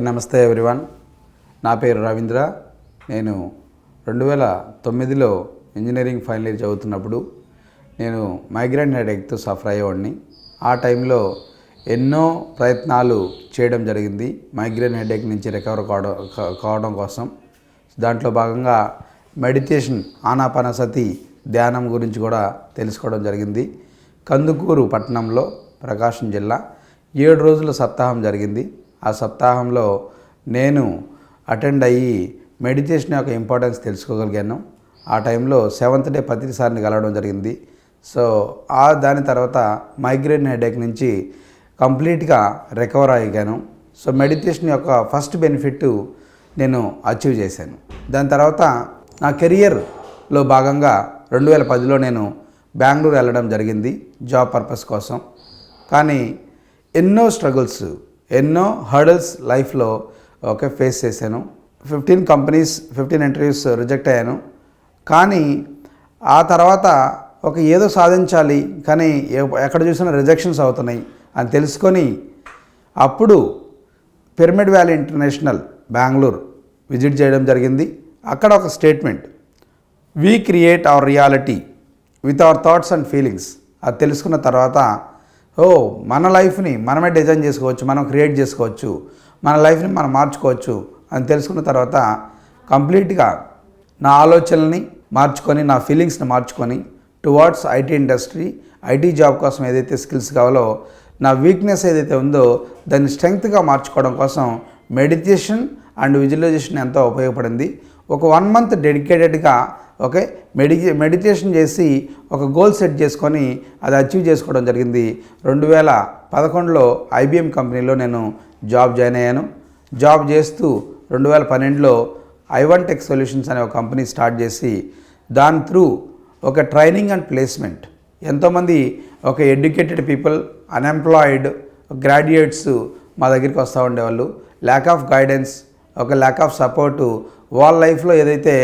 నమస్తే ఎవ్రీవన్. నా పేరు రవీంద్ర. నేను 2009లో ఇంజనీరింగ్ ఫైనల్ ఇయర్ చదువుతున్నప్పుడు నేను మైగ్రేన్ హెడేక్తో సఫర్ అయ్యేవాడిని. ఆ టైంలో ఎన్నో ప్రయత్నాలు చేయడం జరిగింది మైగ్రేన్ హెడేక్ నుంచి రికవర్ కావడం కోసం. దాంట్లో భాగంగా మెడిటేషన్, ఆనాపానసతి, ధ్యానం గురించి కూడా తెలుసుకోవడం జరిగింది. కందుకూరు పట్టణంలో, ప్రకాశం జిల్లా 7 రోజుల సప్తాహం జరిగింది. ఆ సప్తాహంలో నేను అటెండ్ అయ్యి మెడిటేషన్ యొక్క ఇంపార్టెన్స్ తెలుసుకోగలిగాను. ఆ టైంలో 7th డే పత్రి సార్ని కలవడం జరిగింది. సో దాని తర్వాత మైగ్రేన్ హెడేక్ నుంచి కంప్లీట్గా రికవర్ అయ్యాను. సో మెడిటేషన్ యొక్క ఫస్ట్ బెనిఫిట్ నేను అచీవ్ చేశాను. దాని తర్వాత నా కెరియర్లో భాగంగా 2010లో నేను బెంగళూరు వెళ్ళడం జరిగింది జాబ్ పర్పస్ కోసం. కానీ ఎన్నో స్ట్రగుల్స్, ఎన్నో హర్డల్స్ లైఫ్లో ఫేస్ చేశాను. 15 కంపెనీస్, 15 ఇంటర్వ్యూస్ రిజెక్ట్ అయ్యాను. కానీ ఆ తర్వాత ఏదో సాధించాలి, కానీ ఎక్కడ చూసినా రిజెక్షన్స్ అవుతున్నాయి అని తెలుసుకొని అప్పుడు pyramid valley international Bengaluru visit చేయడం జరిగింది. అక్కడ ఒక statement, we create our reality with our thoughts and feelings, అది తెలుసుకున్న తర్వాత మన లైఫ్ని మనమే డిజైన్ చేసుకోవచ్చు, మనం క్రియేట్ చేసుకోవచ్చు, మన లైఫ్ని మనం మార్చుకోవచ్చు అని తెలుసుకున్న తర్వాత కంప్లీట్గా నా ఆలోచనల్ని మార్చుకొని, నా ఫీలింగ్స్ని మార్చుకొని towards IT industry, IT job కోసం ఏదైతే స్కిల్స్ కావాలో, నా వీక్నెస్ ఏదైతే ఉందో దాన్ని స్ట్రెంగ్త్గా మార్చుకోవడం కోసం మెడిటేషన్ అండ్ విజువలైజేషన్ ఎంతో ఉపయోగపడింది. ఒక 1 month డెడికేటెడ్గా మెడిటేషన్ చేసి ఒక గోల్ సెట్ చేసుకొని అది అచీవ్ చేసుకోవడం జరిగింది. 2011లో IBM కంపెనీలో నేను జాబ్ జాయిన్ అయ్యాను. జాబ్ చేస్తూ 2012లో I1 Tech Solutions అనే ఒక కంపెనీ స్టార్ట్ చేసి దాని త్రూ ట్రైనింగ్ అండ్ ప్లేస్మెంట్, ఎంతోమంది ఎడ్యుకేటెడ్ పీపుల్, అన్ఎంప్లాయిడ్ గ్రాడ్యుయేట్స్ మా దగ్గరికి వస్తూ ఉండేవాళ్ళు. Lack of guidance, lack of support, వాళ్ళ లైఫ్లో ఏదైతే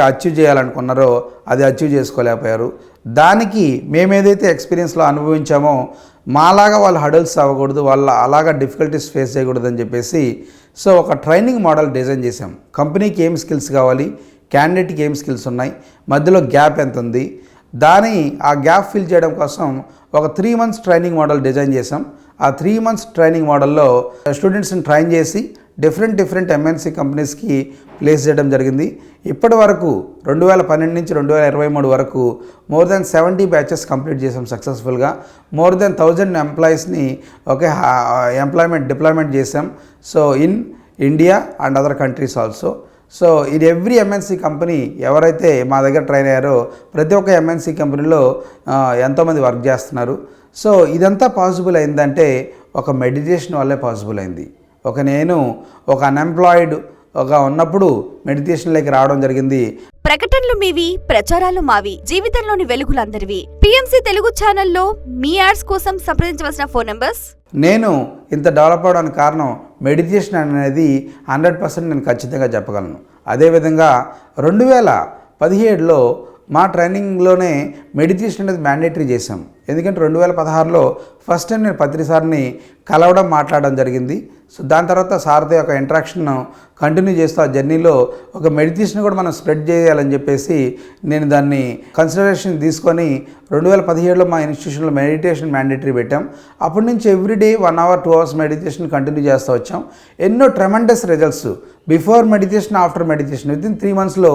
అచీవ్ చేయాలనుకున్నారో అది అచీవ్ చేసుకోలేకపోయారు. దానికి మేమేదైతే ఎక్స్పీరియన్స్లో అనుభవించామో మాలాగా వాళ్ళు హడల్స్ అవ్వకూడదు, వాళ్ళ అలాగా డిఫికల్టీస్ ఫేస్ చేయకూడదు అని చెప్పేసి ఒక ట్రైనింగ్ మోడల్ డిజైన్ చేసాం. కంపెనీకి ఏం స్కిల్స్ కావాలి, క్యాండిడేట్కి ఏం స్కిల్స్ ఉన్నాయి, మధ్యలో గ్యాప్ ఎంత ఉంది, ఆ గ్యాప్ ఫిల్ చేయడం కోసం 3 months ట్రైనింగ్ మోడల్ డిజైన్ చేసాం. ఆ 3 months ట్రైనింగ్ మోడల్లో స్టూడెంట్స్ని ట్రైన్ చేసి డిఫరెంట్ MNC కంపెనీస్కి ప్లేస్ చేయడం జరిగింది. ఇప్పటి వరకు 2012 నుంచి 2023 వరకు మోర్ దెన్ 70 బ్యాచెస్ కంప్లీట్ చేసాం సక్సెస్ఫుల్గా. మోర్ దెన్ 1000 ఎంప్లాయీస్ని ఎంప్లాయ్మెంట్ డిప్లాయ్మెంట్ చేసాం. So in India and other countries also. So ఇది ఎవ్రీ MNC కంపెనీ ఎవరైతే మా దగ్గర ట్రైన్ అయ్యారో ప్రతి ఒక్క MNC కంపెనీలో ఎంతోమంది వర్క్ చేస్తున్నారు. సో ఇదంతా పాసిబుల్ అయిందంటే మెడిటేషన్ వల్లే పాసిబుల్ అయింది. నేను అన్ఎంప్లాయిడ్ ఉన్నప్పుడు మెడిటేషన్లోకి రావడం జరిగింది. ప్రకటనలు మీవి, ప్రచారాలు మావి, జీవితంలోని వెలుగులందరివి. PMC తెలుగు ఛానల్లో మీ యాడ్స్ కోసం సంప్రదించవలసిన ఫోన్ నంబర్స్. నేను ఇంత డెవలప్ అవడానికి కారణం మెడిటేషన్ అనేది 100% నేను ఖచ్చితంగా చెప్పగలను. అదేవిధంగా 2017లో మా ట్రైనింగ్లోనే మెడిటేషన్ అనేది మ్యాండేటరీ చేశాం. ఎందుకంటే 2016లో ఫస్ట్ టైం నేను పత్రి సార్ని కలవడం, మాట్లాడడం జరిగింది. సో దాని తర్వాత సార్తో ఇంటరాక్షన్ కంటిన్యూ చేస్తూ ఆ జర్నీలో మెడిటేషన్ కూడా మనం స్ప్రెడ్ చేయాలని చెప్పేసి నేను దాన్ని కన్సిడరేషన్ తీసుకొని 2017లో మా ఇన్స్టిట్యూషన్లో మెడిటేషన్ మ్యాండేటరీ పెట్టాం. అప్పటి నుంచి everyday 1 hour 2 hours meditation continue చేస్తూ వచ్చాం. ఎన్నో tremendous results, before meditation, after meditation, within 3 monthsలో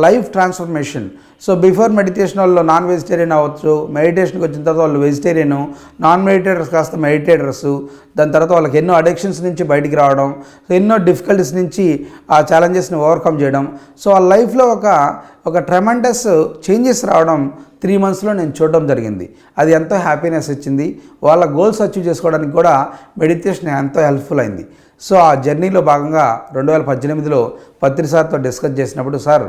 life transformation. So before meditation వాళ్ళు నాన్ వెజిటేరియన్ అవ్వచ్చు, మెడిటేషన్కి వచ్చిన తర్వాత వాళ్ళు వెజిటేరియన్, నాన్ మెడిటేటర్స్ కాస్త మెడిటేటర్స్, దాని తర్వాత వాళ్ళకి ఎన్నో అడిక్షన్స్ నుంచి బయటికి రావడం, ఎన్నో డిఫికల్టీస్ నుంచి ఆ ఛాలెంజెస్ని ఓవర్కమ్ చేయడం. సో వాళ్ళ లైఫ్లో ఒక ట్రెమెండస్ చేంజెస్ రావడం 3 monthsలో నేను చూడడం జరిగింది. అది ఎంతో హ్యాపీనెస్ ఇచ్చింది. వాళ్ళ గోల్స్ అచీవ్ చేసుకోవడానికి కూడా మెడిటేషన్ ఎంతో హెల్ప్ఫుల్ అయింది. సో ఆ జర్నీలో భాగంగా 2018లో పత్రి సార్తో డిస్కస్ చేసినప్పుడు, సార్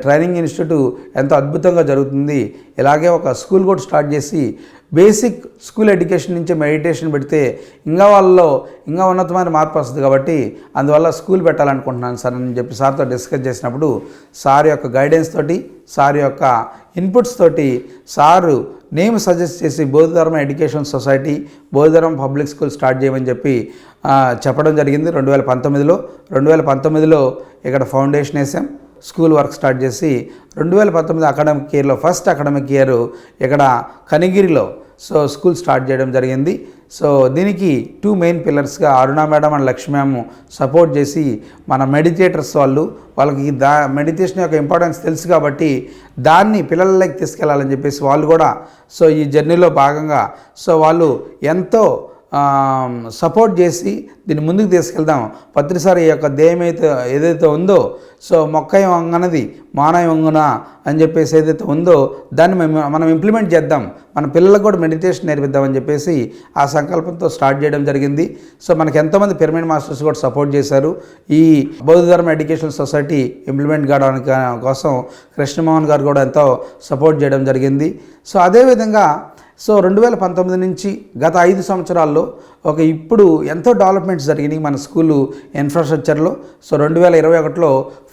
ట్రైనింగ్ ఇన్స్టిట్యూట్ ఎంతో అద్భుతంగా జరుగుతుంది, ఇలాగే ఒక స్కూల్ కూడా స్టార్ట్ చేసి బేసిక్ స్కూల్ ఎడ్యుకేషన్ నుంచి మెడిటేషన్ పెడితే ఇంకా వాళ్ళలో ఇంకా ఉన్నతమైన మార్పు వస్తుంది, కాబట్టి అందువల్ల స్కూల్ పెట్టాలనుకుంటున్నాను సార్ అని చెప్పి సార్తో డిస్కస్ చేసినప్పుడు, సార్ యొక్క గైడెన్స్ తోటి, సార్ యొక్క ఇన్పుట్స్ తోటి సారు నేమ్ సజెస్ట్ చేసి బౌద్ధధర్మ ఎడ్యుకేషన్ సొసైటీ, బౌద్ధధర్మ పబ్లిక్ స్కూల్ స్టార్ట్ చేయమని చెప్పి చెప్పడం జరిగింది 2019లో. 2019లో ఇక్కడ ఫౌండేషన్ వేసాం, స్కూల్ వర్క్ స్టార్ట్ చేసి 2019 అకాడమిక్ ఇయర్లో ఫస్ట్ అకాడమిక్ ఇయర్ ఇక్కడ కనిగిరిలో స్కూల్ స్టార్ట్ చేయడం జరిగింది. దీనికి 2 మెయిన్ పిల్లర్స్గా Aruna madam and Lakshmi ma'am support చేసి, మన మెడిటేటర్స్ వాళ్ళకి మెడిటేషన్ యొక్క ఇంపార్టెన్స్ తెలుసు కాబట్టి దాన్ని పిల్లలకి తీసుకెళ్లాలని చెప్పేసి వాళ్ళు కూడా ఈ జర్నీలో భాగంగా వాళ్ళు ఎంతో సపోర్ట్ చేసి దీన్ని ముందుకు తీసుకెళ్దాం. పత్రిసారి యొక్క ధ్యేయం ఏదైతే ఉందో, మొక్కయం వంగనది మానవ వంగున అని చెప్పేసి ఏదైతే ఉందో దాన్ని మనం ఇంప్లిమెంట్ చేద్దాం, మన పిల్లలకు కూడా మెడిటేషన్ నేర్పిద్దామని చెప్పేసి ఆ సంకల్పంతో స్టార్ట్ చేయడం జరిగింది. మనకి ఎంతోమంది పిరమిడ్ మాస్టర్స్ కూడా సపోర్ట్ చేశారు. ఈ బౌద్ధధర్మ ఎడ్యుకేషన్ సొసైటీ ఇంప్లిమెంట్ కావడానికి కోసం కృష్ణమోహన్ గారు కూడా ఎంతో సపోర్ట్ చేయడం జరిగింది. అదేవిధంగా 2019 నుంచి గత 5 సంవత్సరాల్లో ఇప్పుడు ఎంతో డెవలప్మెంట్స్ జరిగినాయి మన స్కూలు ఇన్ఫ్రాస్ట్రక్చర్లో. 2021లో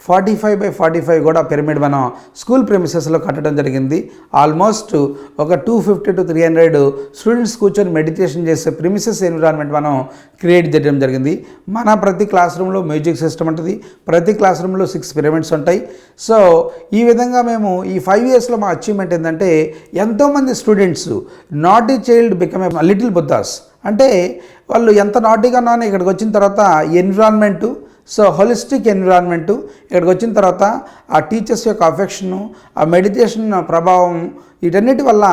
45/45 కూడా పిరమిడ్ మనం స్కూల్ ప్రెమిసెస్లో కట్టడం జరిగింది. ఆల్మోస్ట్ 250 to 300 స్టూడెంట్స్ కూర్చొని మెడిటేషన్ చేసే ప్రెమిసెస్ ఎన్విరాన్మెంట్ మనం క్రియేట్ చేయడం జరిగింది. మన ప్రతి క్లాస్ రూమ్లో మ్యూజిక్ సిస్టమ్ ఉంటుంది, ప్రతి క్లాస్ రూమ్లో 6 పిరమిడ్స్ ఉంటాయి. ఈ విధంగా మేము ఈ 5 ఇయర్స్లో మా అచీవ్మెంట్ ఏంటంటే, ఎంతోమంది students naughty child become a little Buddha's. అంటే వాళ్ళు ఎంత నాటీగా ఉన్నానో ఇక్కడికి వచ్చిన తర్వాత ఎన్విరాన్మెంటు, హోలిస్టిక్ ఎన్విరాన్మెంటు ఇక్కడికి వచ్చిన తర్వాత ఆ టీచర్స్ యొక్క అఫెక్షను, ఆ మెడిటేషన్ ప్రభావం, వీటన్నిటి వల్ల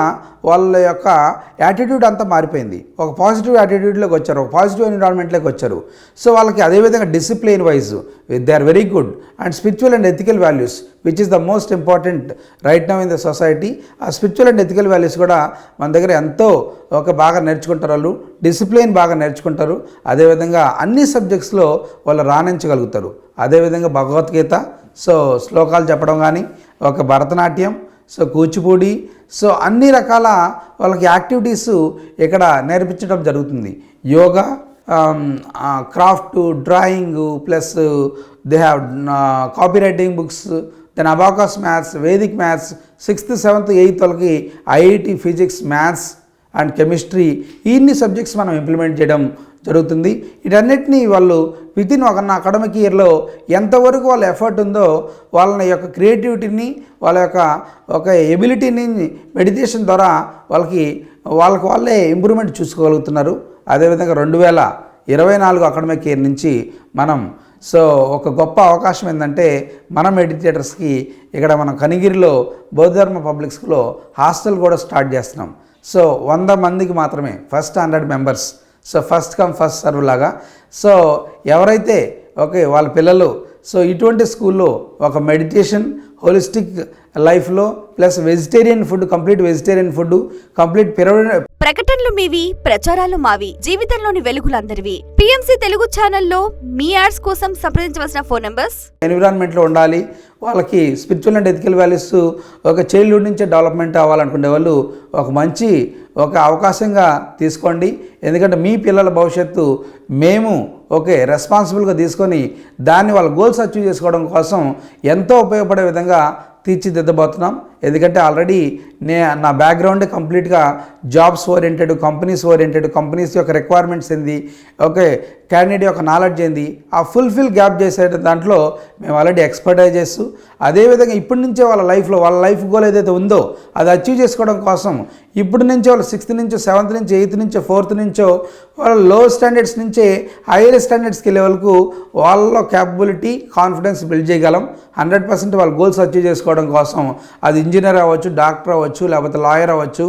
వాళ్ళ యొక్క యాటిట్యూడ్ అంతా మారిపోయింది. ఒక పాజిటివ్ యాటిట్యూడ్లోకి వచ్చారు, ఒక పాజిటివ్ ఎన్విరాన్మెంట్లోకి వచ్చారు. వాళ్ళకి అదేవిధంగా discipline wise they are very good, and spiritual and ethical values which is the most important right now in the society. ఆ స్పిరిచువల్ అండ్ ఎథికల్ వాల్యూస్ కూడా మన దగ్గర ఎంతో బాగా నేర్చుకుంటారు, వాళ్ళు డిసిప్లిన్ బాగా నేర్చుకుంటారు. అదేవిధంగా అన్ని సబ్జెక్ట్స్లో వాళ్ళు రాణించగలుగుతారు. అదేవిధంగా భగవద్గీత, శ్లోకాలు చెప్పడం కానీ, భరతనాట్యం, కూచిపూడి, అన్ని రకాల వాళ్ళకి యాక్టివిటీస్ ఇక్కడ నేర్పించడం జరుగుతుంది. Yoga, craft, drawing, plus they have copy writing books, then abacus maths, Vedic maths, 6th, 7th, 8th వాళ్ళకి IIT physics, maths and chemistry, ఇన్ని సబ్జెక్ట్స్ మనం ఇంప్లిమెంట్ చేయడం జరుగుతుంది. వీటన్నిటినీ వాళ్ళు వితిన్ అకాడమిక్ ఇయర్లో ఎంతవరకు వాళ్ళ ఎఫర్ట్ ఉందో వాళ్ళ యొక్క క్రియేటివిటీని, వాళ్ళ యొక్క ఎబిలిటీని మెడిటేషన్ ద్వారా వాళ్ళే ఇంప్రూవ్మెంట్ చూసుకోగలుగుతున్నారు. అదేవిధంగా 2024 అకాడమిక్ ఇయర్ నుంచి మనం ఒక గొప్ప అవకాశం ఏంటంటే, మన మెడిటేటర్స్కి ఇక్కడ మనం కనిగిరిలో బౌద్ధధర్మ పబ్లిక్ స్కూల్లో హాస్టల్ కూడా స్టార్ట్ చేస్తున్నాం. 100 మందికి మాత్రమే, first 100 members, first come first serve లాగా. ఎవరైతే వాళ్ళ పిల్లలు ఇటువంటి స్కూల్లో ఒక మెడిటేషన్, హోలిస్టిక్ లైఫ్లో plus vegetarian food, complete vegetarian food, complete pyramid. ప్రకటనలు మీవి, ప్రచారాలు మావి, జీవితంలోని వెలుగులందరివి. పిఎంసి తెలుగు ఛానల్లో మీ యాడ్స్ కోసం సంప్రదించవలసిన ఫోన్ నంబర్స్. ఎన్విరాన్మెంట్లో ఉండాలి, వాళ్ళకి spiritual and ethical values childhood నుంచే డెవలప్మెంట్ అవ్వాలనుకునే వాళ్ళు మంచి అవకాశంగా తీసుకోండి. ఎందుకంటే మీ పిల్లల భవిష్యత్తు మేము రెస్పాన్సిబుల్గా తీసుకొని దాన్ని వాళ్ళ గోల్స్ అచీవ్ చేసుకోవడం కోసం ఎంతో ఉపయోగపడే విధంగా తీర్చిదిద్దబోతున్నాం. ఎందుకంటే ఆల్రెడీ నా బ్యాక్గ్రౌండ్ కంప్లీట్గా jobs oriented, companies oriented, companies యొక్క రిక్వైర్మెంట్స్ ఏంది, క్యాండిడేట్ యొక్క నాలెడ్జ్ ఏంది, ఆ ఫుల్ఫిల్ గ్యాప్ చేసే దాంట్లో మేము ఆల్రెడీ ఎక్స్పర్టైజెస్. అదేవిధంగా ఇప్పటి నుంచే వాళ్ళ లైఫ్ గోల్ ఏదైతే ఉందో అది అచీవ్ చేసుకోవడం కోసం ఇప్పటి నుంచే వాళ్ళు 6th నుంచో 7th నుంచో 8th నుంచో 4th నుంచో వాళ్ళ లో స్టాండర్డ్స్ నుంచే హైయర్ స్టాండర్డ్స్కి లెవెల్కు వాళ్ళలో క్యాపబిలిటీ, కాన్ఫిడెన్స్ బిల్డ్ చేయగలం. 100% వాళ్ళ గోల్స్ అచీవ్ చేసుకోవడం కోసం అది ఇంజనీర్ అవ్వచ్చు, డాక్టర్ అవ్వచ్చు, లేకపోతే లాయర్ అవ్వచ్చు,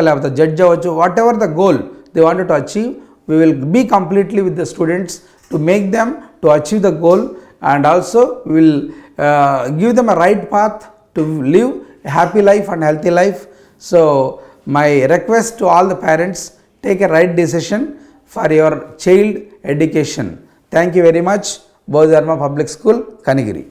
లేకపోతే జడ్జ్ అవ్వచ్చు, what ever the goal they wanted to achieve, we will be completely with the students to make them to achieve the goal, and also we will give them a right path to live a happy life and healthy life. So my request to all the parents, take a right decision for your child education. Thank you very much. Bodhidharma Public School, Kanigiri.